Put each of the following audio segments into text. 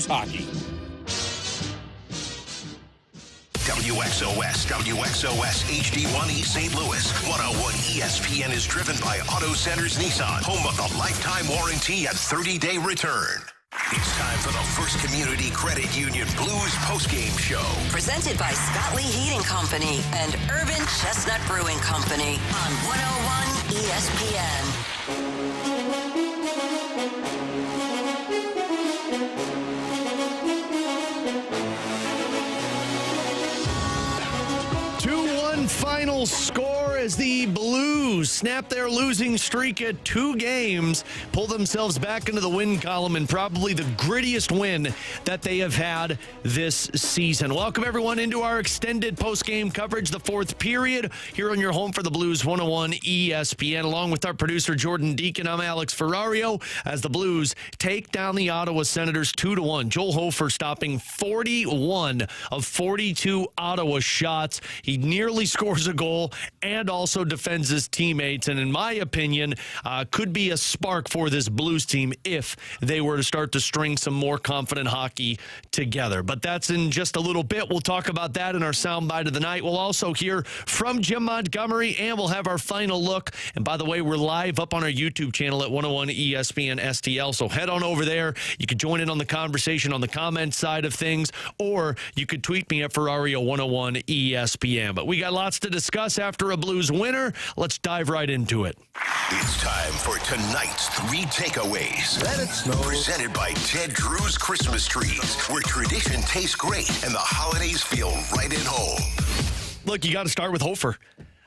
Blues hockey. WXOS HD1E St. Louis. 101 ESPN is driven by Auto Centers Nissan, home of the lifetime warranty and 30-day return. It's time for the First Community Credit Union Blues postgame show. Presented by Scott Lee Heating Company and Urban Chestnut Brewing Company on 101 ESPN. Final score as the Blues snap their losing streak at 2 games, pull themselves back into the win column, and probably the grittiest win that they have had this season. Welcome, everyone, into our extended post-game coverage, the fourth period, here on your home for the Blues 101 ESPN. Along with our producer, Jordan Deacon, I'm Alex Ferrario, as the Blues take down the Ottawa Senators 2-1. Joel Hofer stopping 41 of 42 Ottawa shots. He nearly scores a goal and also defends his teammates, and in my opinion, could be a spark for this Blues team if they were to start to string some more confident hockey together. But that's in just a little bit. We'll talk about that in our soundbite of the night. We'll also hear from Jim Montgomery, and we'll have our final look. And by the way, we're live up on our YouTube channel at 101 ESPN STL, so head on over there. You can join in on the conversation on the comment side of things, or you could tweet me at Ferrario101 ESPN. But we got lots to discuss after a Blues winner. Let's dive right into it. It's time for tonight's 3 takeaways. Let it snow. Presented by Ted Drew's Christmas Trees, where tradition tastes great and the holidays feel right at home. Look, you got to start with Hofer.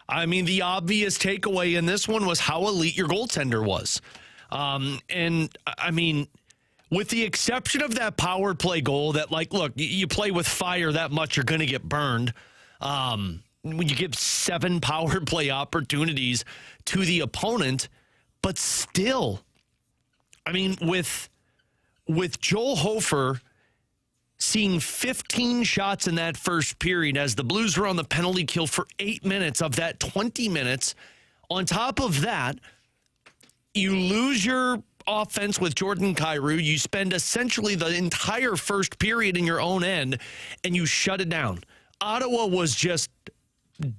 I mean, the obvious takeaway in this one was how elite your goaltender was. And, I mean, with the exception of that power play goal that, like, look, you play with fire that much, you're going to get burned. When you give 7 power play opportunities to the opponent, but still, I mean, with Joel Hofer seeing 15 shots in that first period as the Blues were on the penalty kill for 8 minutes of that 20 minutes, on top of that, you lose your offense with Jordan Kyrou. You spend essentially the entire first period in your own end, and you shut it down. Ottawa was just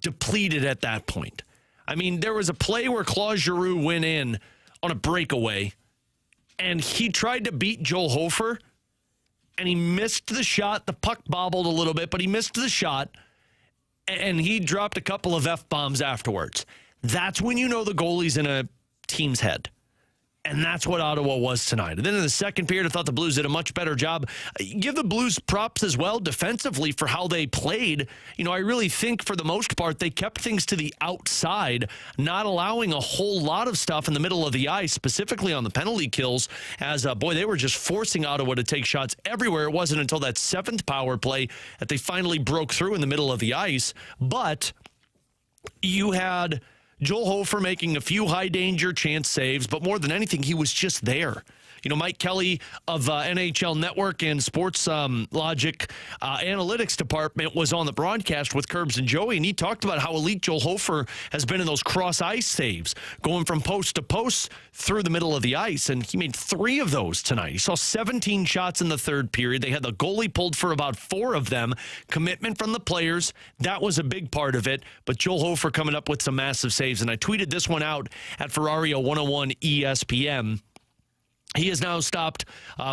depleted at that point. I mean, there was a play where Claude Giroux went in on a breakaway, and he tried to beat Joel Hofer, and he missed the shot. The puck bobbled a little bit, but he missed the shot, and he dropped a couple of F-bombs afterwards. That's when you know the goalie's in a team's head. And that's what Ottawa was tonight. And then in the second period, I thought the Blues did a much better job. Give the Blues props as well defensively for how they played. You know, I really think for the most part, they kept things to the outside, not allowing a whole lot of stuff in the middle of the ice, specifically on the penalty kills, as, boy, they were just forcing Ottawa to take shots everywhere. It wasn't until that 7th power play that they finally broke through in the middle of the ice. But you had Joel Hofer making a few high-danger chance saves, but more than anything, he was just there. You know, Mike Kelly of NHL Network and Sports Logic Analytics Department was on the broadcast with Curbs and Joey, and he talked about how elite Joel Hofer has been in those cross-ice saves, going from post to post through the middle of the ice, and he made 3 of those tonight. He saw 17 shots in the third period. They had the goalie pulled for about 4 of them. Commitment from the players, that was a big part of it, but Joel Hofer coming up with some massive saves, and I tweeted this one out at Ferrario101 ESPN. He has now stopped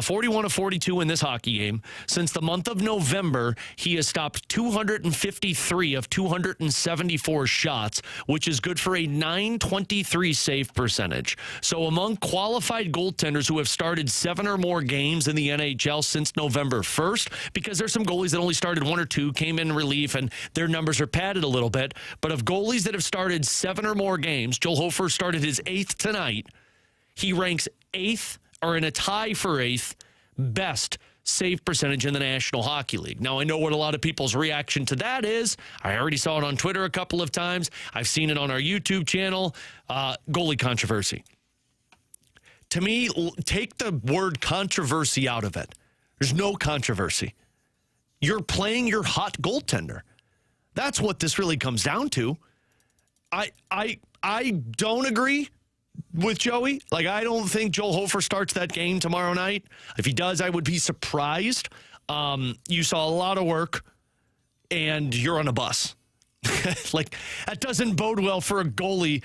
41 of 42 in this hockey game. Since the month of November, he has stopped 253 of 274 shots, which is good for a .923 save percentage. So among qualified goaltenders who have started 7 or more games in the NHL since November 1st, because there's some goalies that only started 1 or 2, came in relief, and their numbers are padded a little bit. But of goalies that have started 7 or more games, Joel Hofer started his 8th tonight. He ranks 8th, or in a tie for 8th, best save percentage in the National Hockey League. Now, I know what a lot of people's reaction to that is. I already saw it on Twitter a couple of times. I've seen it on our YouTube channel. Goalie controversy. To me, take the word controversy out of it. There's no controversy. You're playing your hot goaltender. That's what this really comes down to. I don't agree with Joey. Like, I don't think Joel Hofer starts that game tomorrow night. If he does, I would be surprised. You saw a lot of work, and you're on a bus. Like, that doesn't bode well for a goalie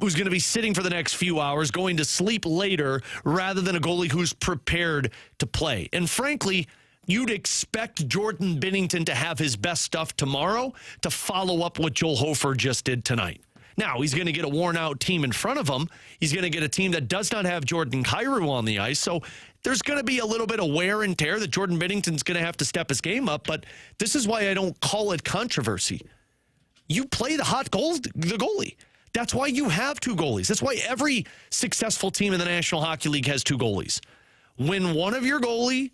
who's going to be sitting for the next few hours, going to sleep later, rather than a goalie who's prepared to play. And frankly, you'd expect Jordan Binnington to have his best stuff tomorrow to follow up what Joel Hofer just did tonight. Now, he's going to get a worn-out team in front of him. He's going to get a team that does not have Jordan Kyrou on the ice. So there's going to be a little bit of wear and tear that Jordan Binnington's going to have to step his game up. But this is why I don't call it controversy. You play the goalie. That's why you have two goalies. That's why every successful team in the National Hockey League has two goalies. When one of your goalie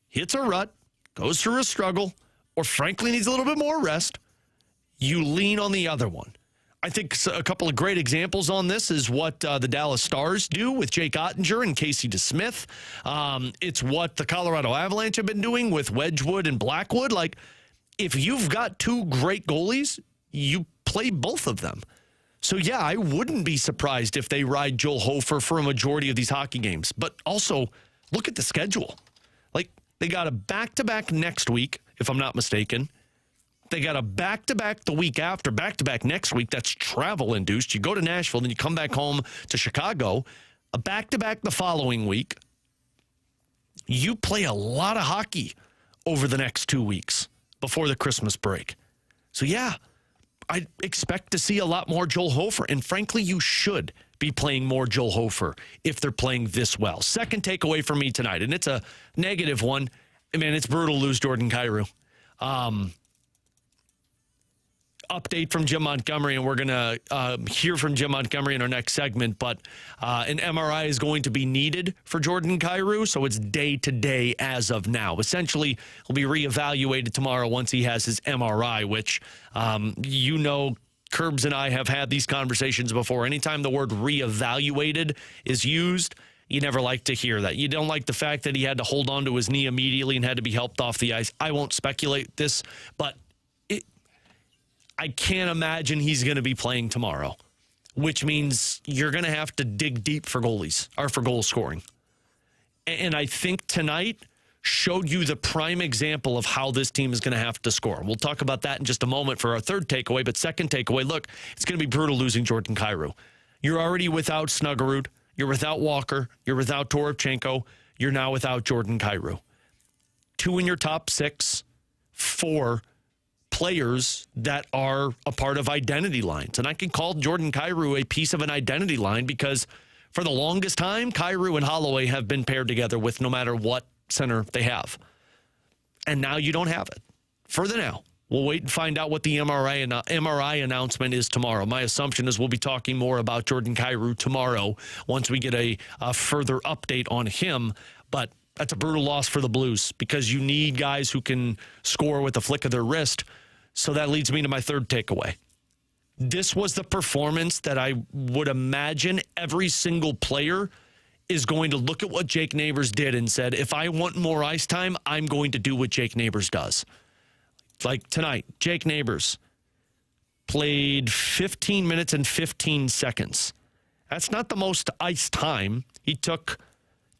hits a rut, goes through a struggle, or frankly needs a little bit more rest, you lean on the other one. I think a couple of great examples on this is what the Dallas Stars do with Jake Ottinger and Casey DeSmith. It's what the Colorado Avalanche have been doing with Wedgwood and Blackwood. Like, if you've got two great goalies, you play both of them. So, yeah, I wouldn't be surprised if they ride Joel Hofer for a majority of these hockey games. But also, look at the schedule. Like, they got a back-to-back next week, if I'm not mistaken. They got a back-to-back the week after, back-to-back next week. That's travel-induced. You go to Nashville, then you come back home to Chicago. A back-to-back the following week. You play a lot of hockey over the next 2 weeks before the Christmas break. So, yeah, I expect to see a lot more Joel Hofer. And frankly, you should be playing more Joel Hofer if they're playing this well. Second takeaway for me tonight, and it's a negative one. Man, it's brutal to lose Jordan Kyrou. Update from Jim Montgomery, and we're going to hear from Jim Montgomery in our next segment, but an MRI is going to be needed for Jordan Kyrou, so it's day-to-day as of now. Essentially, he'll be reevaluated tomorrow once he has his MRI, which, Curbs and I have had these conversations before. Anytime the word reevaluated is used, you never like to hear that. You don't like the fact that he had to hold on to his knee immediately and had to be helped off the ice. I won't speculate this, but I can't imagine he's going to be playing tomorrow, which means you're going to have to dig deep for goalies or for goal scoring. And I think tonight showed you the prime example of how this team is going to have to score. We'll talk about that in just a moment for our third takeaway. But second takeaway, look, it's going to be brutal losing Jordan Kyrou. You're already without Snuggerud. You're without Walker. You're without Toropchenko. You're now without Jordan Kyrou. 2 in your top 6, 4 players that are a part of identity lines. And I can call Jordan Kyrou a piece of an identity line because for the longest time, Kyrou and Holloway have been paired together with no matter what center they have. And now you don't have it. Further now, we'll wait and find out what the MRI announcement is tomorrow. My assumption is we'll be talking more about Jordan Kyrou tomorrow once we get a further update on him. But that's a brutal loss for the Blues because you need guys who can score with a flick of their wrist. So that leads me to my third takeaway. This was the performance that I would imagine every single player is going to look at what Jake Neighbors did and said, if I want more ice time, I'm going to do what Jake Neighbors does. Like tonight, Jake Neighbors played 15 minutes and 15 seconds. That's not the most ice time. He took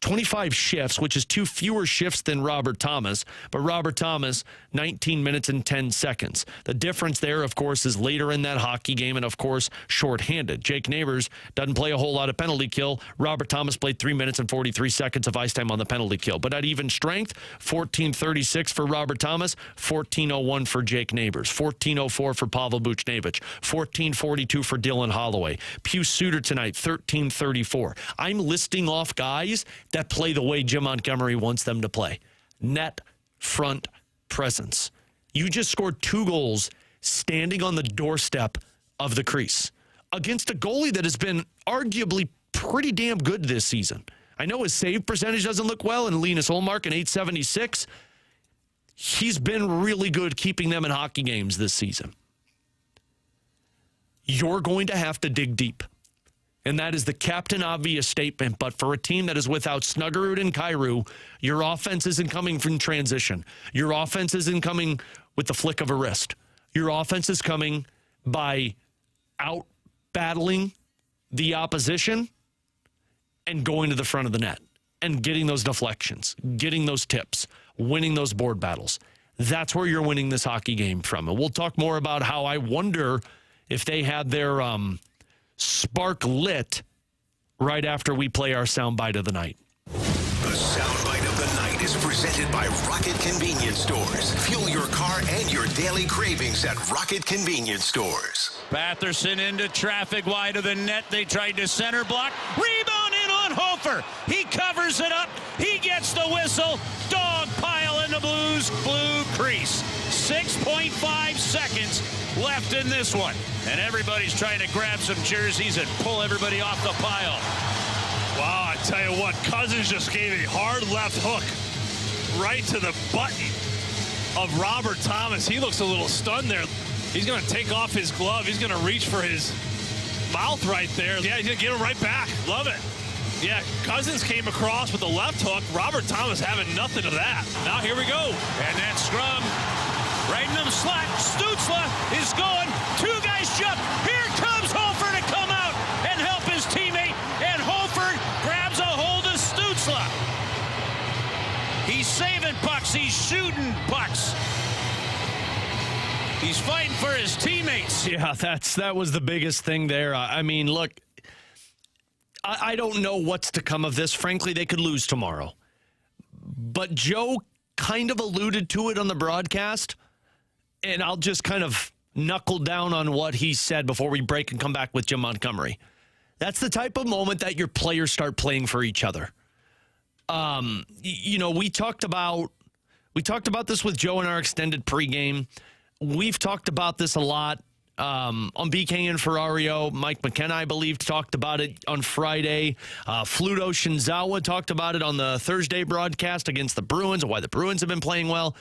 25 shifts, which is 2 fewer shifts than Robert Thomas. But Robert Thomas, 19 minutes and 10 seconds. The difference there, of course, is later in that hockey game and, of course, shorthanded. Jake Neighbors doesn't play a whole lot of penalty kill. Robert Thomas played 3 minutes and 43 seconds of ice time on the penalty kill. But at even strength, 14:36 for Robert Thomas, 14:01 for Jake Neighbors, 14:04 for Pavel Buchnevich, 14:42 for Dylan Holloway. Pius Suter tonight, 13:34. I'm listing off guys that play the way Jim Montgomery wants them to play. Net front presence. You just scored 2 goals standing on the doorstep of the crease against a goalie that has been arguably pretty damn good this season. I know his save percentage doesn't look well, and Linus Ullmark in 876. He's been really good keeping them in hockey games this season. You're going to have to dig deep. And that is the captain obvious statement. But for a team that is without Snuggerud and Kyrou, your offense isn't coming from transition. Your offense isn't coming with the flick of a wrist. Your offense is coming by out battling the opposition and going to the front of the net and getting those deflections, getting those tips, winning those board battles. That's where you're winning this hockey game from. And we'll talk more about how I wonder if they had their spark lit right after we play our soundbite of the night. The soundbite of the night is presented by Rocket Convenience Stores. Fuel your car and your daily cravings at Rocket Convenience Stores. Batherson into traffic wide of the net. They tried to center block. Rebound in on Hofer. He covers it up. He gets the whistle. Dog pile in the Blues blue crease. 6.5 seconds left in this one. And everybody's trying to grab some jerseys and pull everybody off the pile. Wow, I tell you what, Cousins just gave a hard left hook right to the button of Robert Thomas. He looks a little stunned there. He's going to take off his glove. He's going to reach for his mouth right there. Yeah, he's going to get him right back. Love it. Yeah, Cousins came across with the left hook. Robert Thomas having nothing of that. Now here we go. And that scrum right in the slot. Stützle is going. Two guys jump. Here comes Hofer to come out and help his teammate. And Hofer grabs a hold of Stützle. He's saving pucks. He's shooting pucks. He's fighting for his teammates. Yeah, that was the biggest thing there. I mean, look, I don't know what's to come of this. Frankly, they could lose tomorrow. But Joe kind of alluded to it on the broadcast, and I'll just kind of knuckle down on what he said before we break and come back with Jim Montgomery. That's the type of moment that your players start playing for each other. We talked about this with Joe in our extended pregame. We've talked about this a lot on BK and Ferrario. Mike McKenna, I believe, talked about it on Friday. Fluto Shinzawa talked about it on the Thursday broadcast against the Bruins and why the Bruins have been playing well.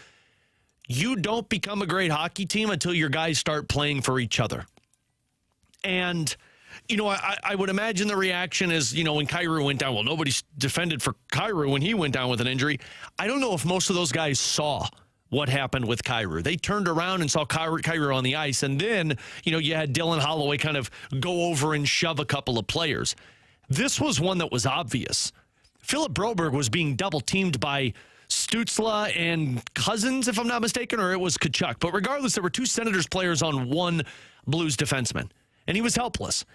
You don't become a great hockey team until your guys start playing for each other. And, I would imagine the reaction is, when Kyrou went down, well, nobody defended for Kyrou when he went down with an injury. I don't know if most of those guys saw what happened with Kyrou. They turned around and saw Kyrou on the ice, and then, you had Dylan Holloway kind of go over and shove a couple of players. This was one that was obvious. Philip Broberg was being double-teamed by Stützle and Cousins, if I'm not mistaken, or it was Tkachuk. But regardless, there were two Senators players on one Blues defenseman, and he was helpless.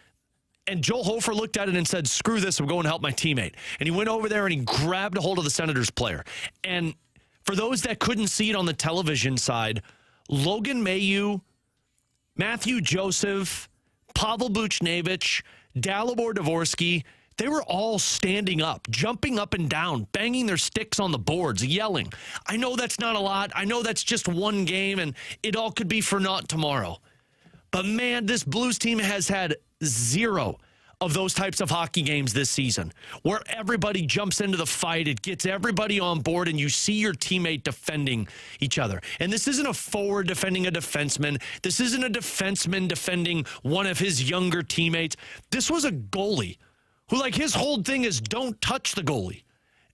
And Joel Hofer looked at it and said, screw this, I'm going to help my teammate. And he went over there and he grabbed a hold of the Senators player. And for those that couldn't see it on the television side, Logan Mailloux, Matthew Joseph, Pavel Buchnevich, Dalibor Dvorsky, they were all standing up, jumping up and down, banging their sticks on the boards, yelling. I know that's not a lot. I know that's just one game, and it all could be for naught tomorrow. But, man, this Blues team has had zero of those types of hockey games this season where everybody jumps into the fight, it gets everybody on board, and you see your teammate defending each other. And this isn't a forward defending a defenseman. This isn't a defenseman defending one of his younger teammates. This was a goalie who, his whole thing is don't touch the goalie.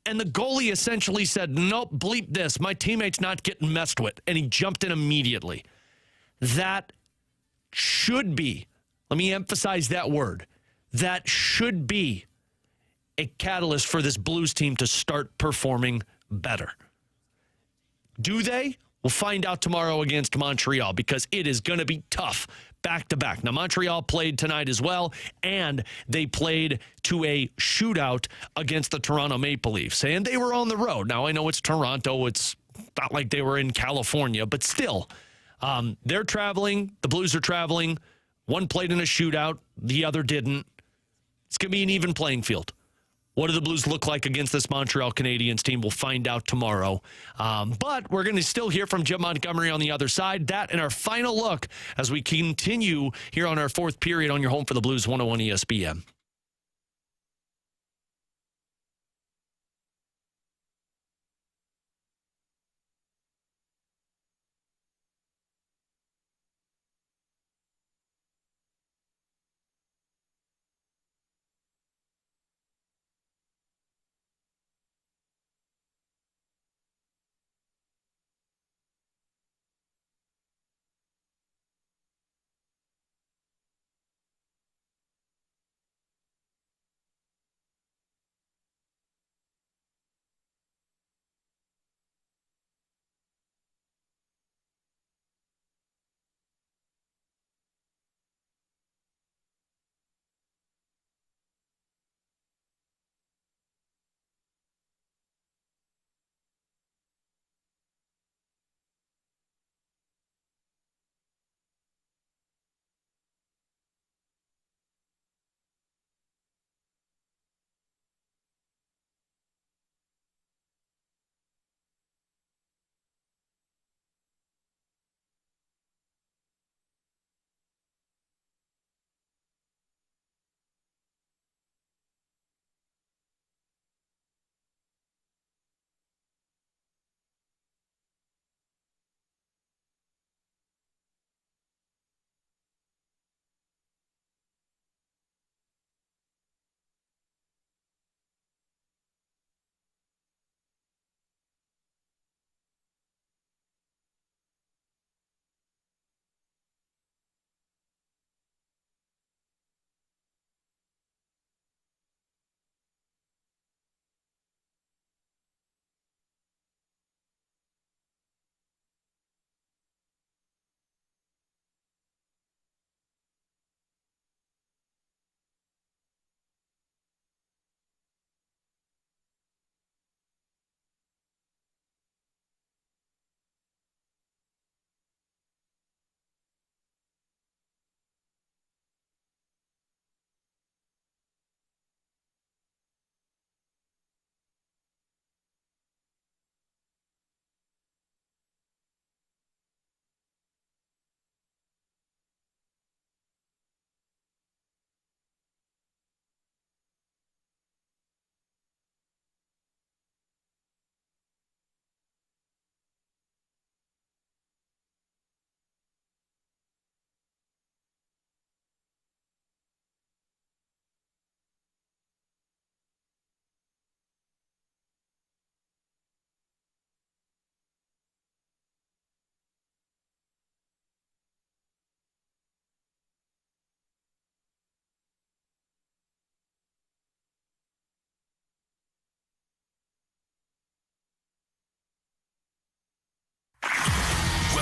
And the goalie essentially said, nope, bleep this. My teammate's not getting messed with. And he jumped in immediately. That should be, let me emphasize that word, that should be a catalyst for this Blues team to start performing better. Do they? We'll find out tomorrow against Montreal because it is going to be tough back-to-back. Now, Montreal played tonight as well, and they played to a shootout against the Toronto Maple Leafs, and they were on the road. Now, I know it's Toronto. It's not like they were in California, but still, they're traveling. The Blues are traveling. One played in a shootout. The other didn't. It's going to be an even playing field. What do the Blues look like against this Montreal Canadiens team? We'll find out tomorrow. But we're going to still hear from Jim Montgomery on the other side. That and our final look as we continue here on our fourth period on your home for the Blues 101 ESPN.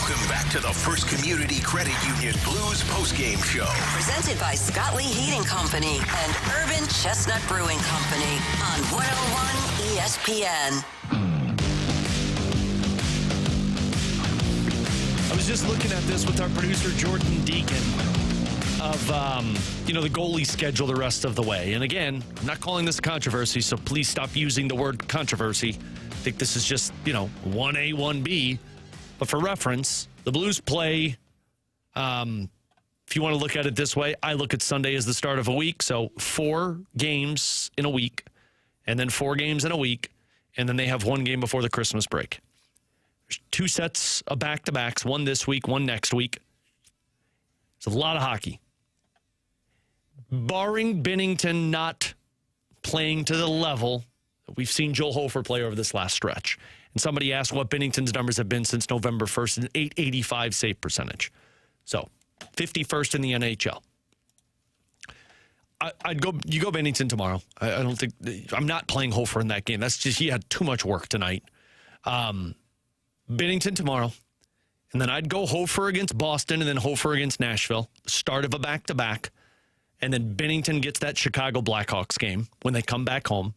Welcome back to the First Community Credit Union Blues postgame show. Presented by Scott Lee Heating Company and Urban Chestnut Brewing Company on 101 ESPN. I was just looking at this with our producer, Jordan Deacon, of, the goalie schedule the rest of the way. And again, I'm not calling this a controversy, so please stop using the word controversy. I think this is just, 1A, 1B. But for reference, the Blues play, if you want to look at it this way, I look at Sunday as the start of a week. So 4 games in a week, and then 4 games in a week, and then they have 1 game before the Christmas break. There's 2 sets of back-to-backs, 1 this week, 1 next week. It's a lot of hockey. Barring Binnington not playing to the level that we've seen Joel Hofer play over this last stretch. And somebody asked what Binnington's numbers have been since November 1st, an .885 save percentage. So, 51st in the NHL. You go Binnington tomorrow. I don't think, I'm not playing Hofer in that game. That's just, he had too much work tonight. Binnington tomorrow. And then I'd go Hofer against Boston and then Hofer against Nashville. Start of a back-to-back. And then Binnington gets that Chicago Blackhawks game when they come back home.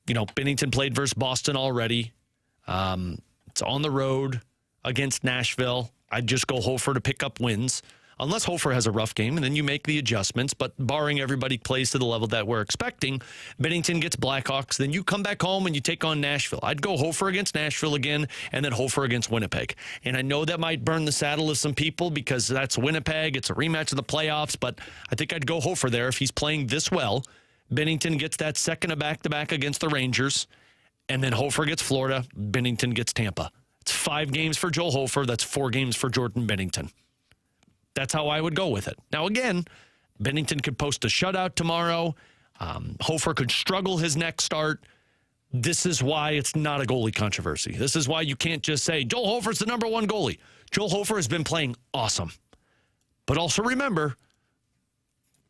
Binnington played versus Boston already. It's on the road against Nashville. I'd just go Hofer to pick up wins. Unless Hofer has a rough game, and then you make the adjustments. But barring everybody plays to the level that we're expecting, Binnington gets Blackhawks. Then you come back home and you take on Nashville. I'd go Hofer against Nashville again, and then Hofer against Winnipeg. And I know that might burn the saddle of some people because that's Winnipeg. It's a rematch of the playoffs. But I think I'd go Hofer there if he's playing this well. Binnington gets that second of back-to-back against the Rangers. And then Hofer gets Florida. Binnington gets Tampa. It's 5 games for Joel Hofer. That's 4 games for Jordan Binnington. That's how I would go with it. Now, again, Binnington could post a shutout tomorrow. Hofer could struggle his next start. This is why it's not a goalie controversy. This is why you can't just say, Joel Hofer's the number 1 goalie. Joel Hofer has been playing awesome. But also remember,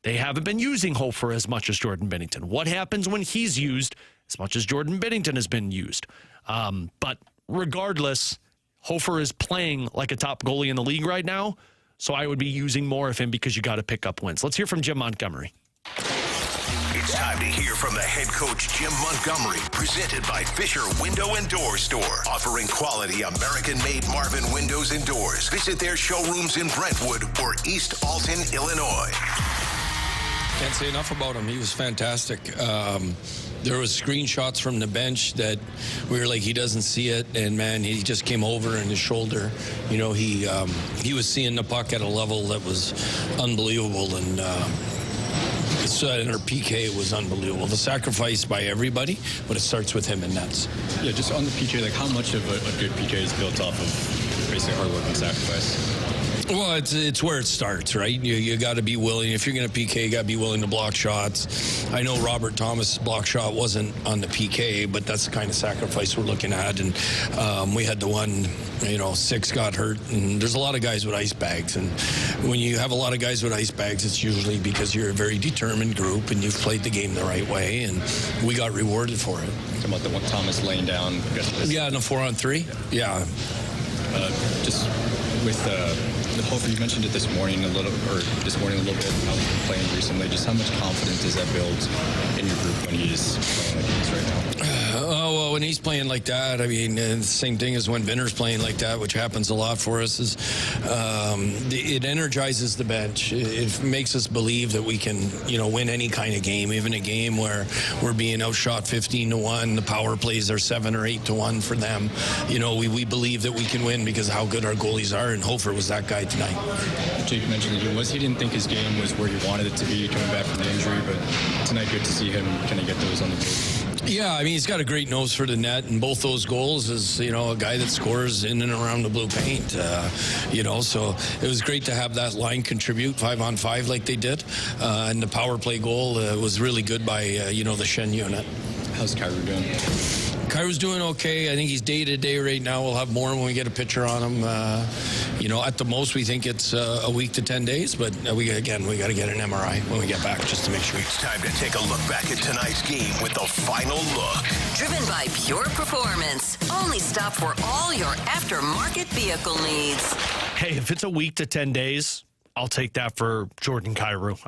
they haven't been using Hofer as much as Jordan Binnington. What happens when he's used as much as Jordan Binnington has been used? But regardless, Hofer is playing like a top goalie in the league right now. So I would be using more of him because you got to pick up wins. Let's hear from Jim Montgomery. It's time to hear from the head coach, Jim Montgomery, presented by Fisher Window and Door Store, offering quality American-made Marvin windows and doors. Visit their showrooms in Brentwood or East Alton, Illinois. Can't say enough about him. He was fantastic. There was screenshots from the bench that we were like, he doesn't see it, and man, he just came over and his shoulder. He was seeing the puck at a level that was unbelievable, and our PK was unbelievable. The sacrifice by everybody, but it starts with him and nets. Yeah, just on the PK, like how much of a good PK is built off of basically hard work and sacrifice? Well, it's where it starts, right? You got to be willing. If you're going to PK, you got to be willing to block shots. I know Robert Thomas' block shot wasn't on the PK, but that's the kind of sacrifice we're looking at. And we had the one, 6 got hurt. And there's a lot of guys with ice bags. And when you have a lot of guys with ice bags, it's usually because you're a very determined group and you've played the game the right way. And we got rewarded for it. Talking about the one Thomas laying down. Yeah, in a 4-on-3. Yeah. Just with Hofer, you mentioned it this morning a little bit, how he's been playing recently. Just how much confidence does that build in your group when he's playing like he is right now? Well, when he's playing like that, I mean, the same thing as when Vinner's playing like that, which happens a lot for us, is it energizes the bench. It makes us believe that we can, win any kind of game, even a game where we're being outshot 15-1. The power plays are 7 or 8-1 for them. We believe that we can win because of how good our goalies are, and Hofer was that guy tonight. Jake mentioned that he didn't think his game was where he wanted it to be coming back from the injury, but tonight good to see him kind of get those on the board. Yeah, I mean, he's got a great nose for the net, and both those goals is, a guy that scores in and around the blue paint, so it was great to have that line contribute 5-on-5 like they did, and the power play goal was really good by, the Shen unit. How's Kyrou doing? Kairu's doing okay. I think he's day-to-day right now. We'll have more when we get a picture on him. At the most, we think it's a week to 10 days, but we got to get an MRI when we get back just to make sure. It's time to take a look back at tonight's game with the final look. Driven by Pure Performance. Only stop for all your aftermarket vehicle needs. Hey, if it's a week to 10 days, I'll take that for Jordan Kyrou.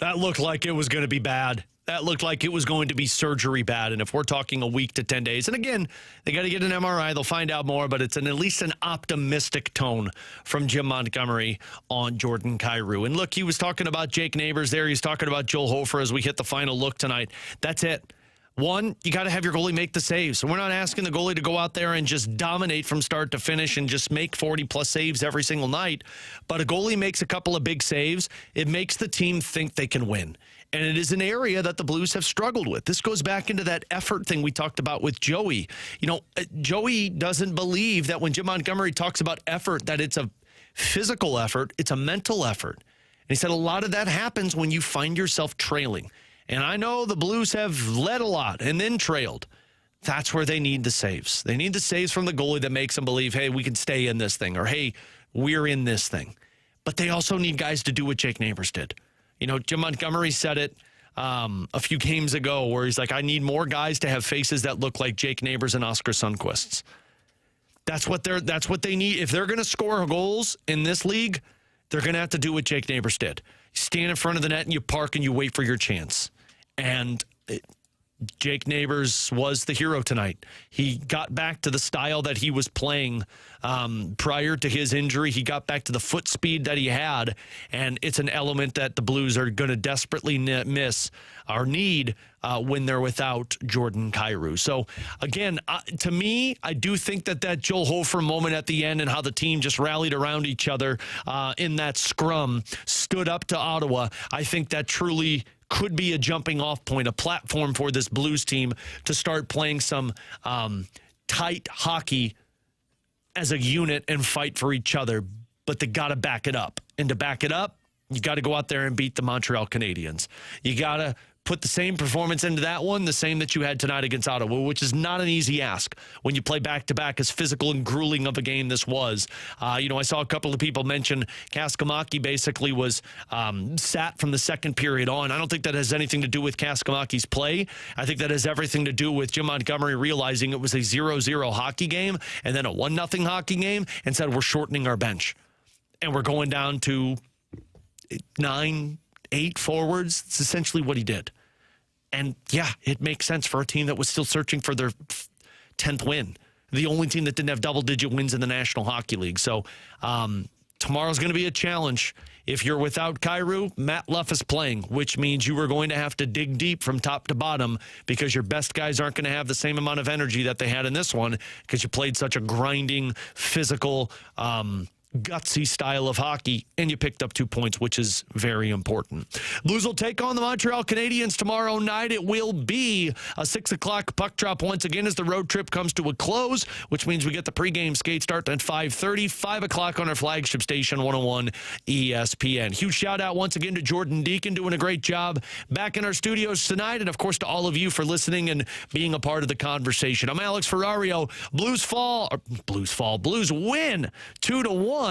That looked like it was going to be bad. That looked like it was going to be surgery bad. And if we're talking a week to 10 days, and again, they got to get an MRI. They'll find out more, but it's at least an optimistic tone from Jim Montgomery on Jordan Kyrou. And look, he was talking about Jake Neighbors there. He's talking about Joel Hofer as we hit the final look tonight. That's it. One, you got to have your goalie make the saves. So we're not asking the goalie to go out there and just dominate from start to finish and just make 40-plus saves every single night. But a goalie makes a couple of big saves. It makes the team think they can win. And it is an area that the Blues have struggled with. This goes back into that effort thing we talked about with Joey. Joey doesn't believe that when Jim Montgomery talks about effort, that it's a physical effort, it's a mental effort. And he said a lot of that happens when you find yourself trailing. And I know the Blues have led a lot and then trailed. That's where they need the saves. They need the saves from the goalie that makes them believe, hey, we can stay in this thing, or hey, we're in this thing. But they also need guys to do what Jake Neighbors did. Jim Montgomery said it a few games ago where he's like, I need more guys to have faces that look like Jake Neighbors and Oscar Sundqvist's. That's what they need. If they're going to score goals in this league, they're going to have to do what Jake Neighbors did. You stand in front of the net and you park and you wait for your chance. And Jake Neighbors was the hero tonight. He got back to the style that he was playing prior to his injury. He got back to the foot speed that he had, and it's an element that the Blues are going to desperately miss or need when they're without Jordan Kyrou. So, again, to me, I do think that Joel Hofer moment at the end and how the team just rallied around each other in that scrum stood up to Ottawa, I think that truly could be a jumping off point, a platform for this Blues team to start playing some tight hockey as a unit and fight for each other. But they got to back it up. And to back it up, you got to go out there and beat the Montreal Canadiens. You got to put the same performance into that one, the same that you had tonight against Ottawa, which is not an easy ask when you play back-to-back as physical and grueling of a game this was. I saw a couple of people mention Kaskamaki basically was sat from the second period on. I don't think that has anything to do with Kaskamaki's play. I think that has everything to do with Jim Montgomery realizing it was a 0-0 hockey game and then a 1-0 hockey game and said, we're shortening our bench. And we're going down to 9-8 forwards. It's essentially what he did. And yeah, it makes sense for a team that was still searching for their 10th win. The only team that didn't have double-digit wins in the National Hockey League. So tomorrow's going to be a challenge. If you're without Kyrou, Matt Luff is playing, which means you are going to have to dig deep from top to bottom because your best guys aren't going to have the same amount of energy that they had in this one because you played such a grinding, physical, gutsy style of hockey, and you picked up 2 points, which is very important. Blues will take on the Montreal Canadiens tomorrow night. It will be a 6 o'clock puck drop once again as the road trip comes to a close, which means we get the pregame skate start at 5:30, 5 o'clock on our flagship station, 101 ESPN. Huge shout out once again to Jordan Deacon, doing a great job back in our studios tonight, and of course to all of you for listening and being a part of the conversation. I'm Alex Ferrario. Blues win 2-1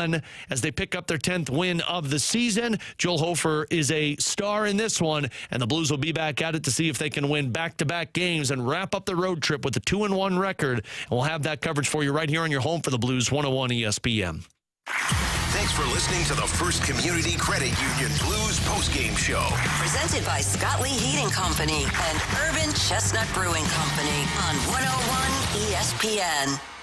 as they pick up their 10th win of the season. Joel Hofer is a star in this one, and the Blues will be back at it to see if they can win back-to-back games and wrap up the road trip with a 2-1 record. And we'll have that coverage for you right here on your home for the Blues, 101 ESPN. Thanks for listening to the First Community Credit Union Blues Postgame Show. Presented by Scott Lee Heating Company and Urban Chestnut Brewing Company on 101 ESPN.